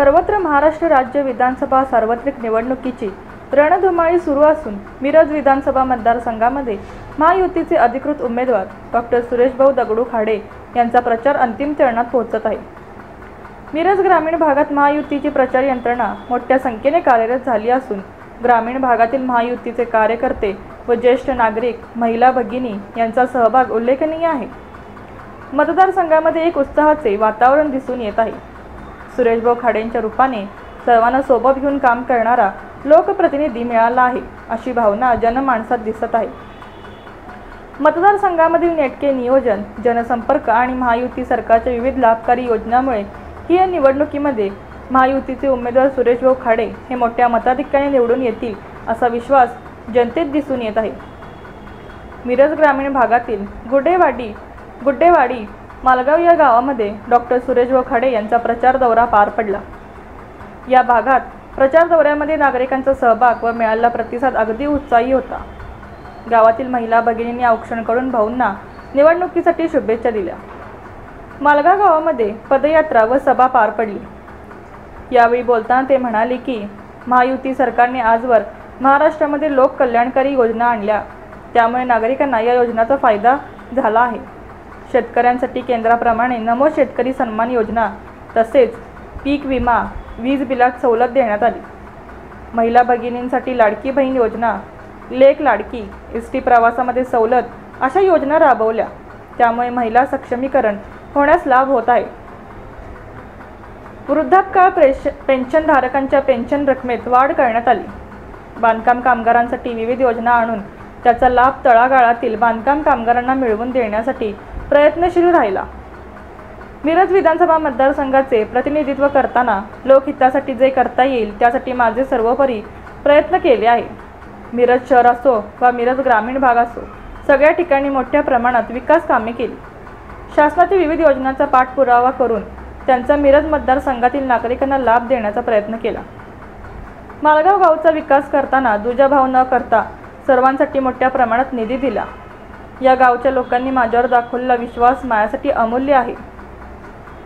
सर्वत्र महाराष्ट्र राज्य विधानसभा सार्वत्रिक निवडणुकीची रणधुमाळी सुरू असून मिरज विधानसभा मतदारसंघामध्ये महायुतीचे अधिकृत उमेदवार डॉक्टर सुरेशभाऊ दगडू खाडे यांचा प्रचार अंतिम चरणात पोहोचत आहे। मिरज ग्रामीण भागात महायुतीची प्रचार यंत्रणा मोठ्या संख्येने कार्यरत झाली असून ग्रामीण भागातील महायुतीचे कार्यकर्ते व ज्येष्ठ नागरिक, महिला भगिनी यांचा सहभाग उल्लेखनीय आहे। मतदारसंघामध्ये एक उत्साहाचे वातावरण दिसून येत आहे। सुरेशभाऊ खाडेंच्या रूपाने सर्वांना सोबत घेऊन काम करणारा लोकप्रतिनिधी मिळाला आहे अशी भावना जनमानसात दिसत आहे। मतदारसंघामधील नेटके नियोजन, जनसंपर्क आणि महायुती सरकारच्या विविध लाभकारी योजनांमुळे ही या निवडणुकीमध्ये महायुतीचे उमेदवार सुरेशभाऊ खाडे हे मोठ्या मताधिक्याने निवडून येतील असा विश्वास जनतेत दिसून येत आहे। मिरज ग्रामीण भागातील गुड्डेवाडी मालगाव या गावामध्ये डॉक्टर सुरेशभाऊ खाडे यांचा प्रचार दौरा पार पडला। या भागात प्रचार दौऱ्यामध्ये नागरिकांचा सहभाग व मिळालेला प्रतिसाद अगदी उत्साही होता। गावातील महिला भगिनींनी औक्षण करून भाऊंना निवडणुकीसाठी शुभेच्छा दिल्या। मालगाव गावामध्ये पदयात्रा व सभा पार पडली। यावेळी बोलताना ते म्हणाले की महायुती सरकारने आजवर महाराष्ट्रामध्ये लोक कल्याणकारी योजना आणल्या, त्यामुळे नागरिकांना या योजनांचा फायदा झाला आहे। शेतकऱ्यांसाठी केंद्राप्रमाणे नमो शेतकरी सन्मान योजना तसेच पीक विमा, वीज बिलात सवलत देण्यात आली। महिला भगिनींसाठी लाडकी बहीण योजना, लेक लाडकी, एसटी प्रवासामध्ये सवलत अशा योजना राबवल्या, त्यामुळे महिला सक्षमीकरण होण्यास लाभ होत आहे। वृद्धापकाळ पेन्शनधारकांच्या पेन्शन रकमेत वाढ करण्यात आली। बांधकाम कामगारांसाठी विविध योजना आणून त्याचा लाभ तळागाळातील बांधकाम कामगारांना मिळवून देण्यासाठी प्रयत्नशील राहिला। मिरज विधानसभा मतदारसंघाचे प्रतिनिधित्व करताना लोकहितासाठी जे करता येईल त्यासाठी माझे सर्वोपरी प्रयत्न केले आहे। मिरज शहर असो वा मिरज ग्रामीण भाग असो, सगळ्या ठिकाणी मोठ्या प्रमाणात विकास कामे केली। शासनाच्या विविध योजनांचा पाठपुरावा करून त्यांचा मिरज मतदारसंघातील नागरिकांना लाभ देण्याचा प्रयत्न केला। मालगाव गावचा विकास करताना दुजाभाव न करता सर्वांसाठी मोठ्या प्रमाणात निधी दिला। या गावच्या लोकांनी माझ्यावर दाखवलेला विश्वास माझ्यासाठी अमूल्य आहे।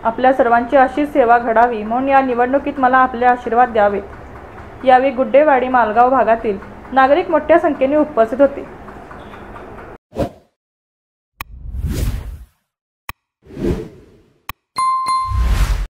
आपल्या सर्वांची अशीच सेवा घडावी म्हणून या निवडणुकीत मला आपले आशीर्वाद द्यावेत। यावेळी गुड्डेवाडी मालगाव भागातील नागरिक मोठ्या संख्येने उपस्थित होते।